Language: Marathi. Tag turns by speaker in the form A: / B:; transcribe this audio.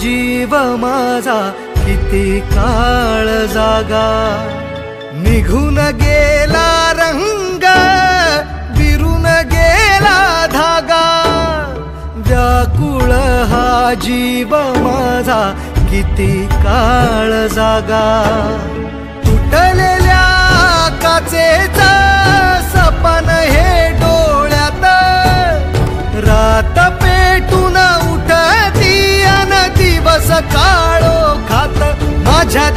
A: जीव माझा किती काळ जागा, निघून गेला रंग विरून गेला धागा, व्याकुळ हा जीव माझा किती काळ जागा, तुटलेल्या काचेचा सपन हे डोळ्यात, रात पेटून उठती अन दिवस काळो खात माझ्या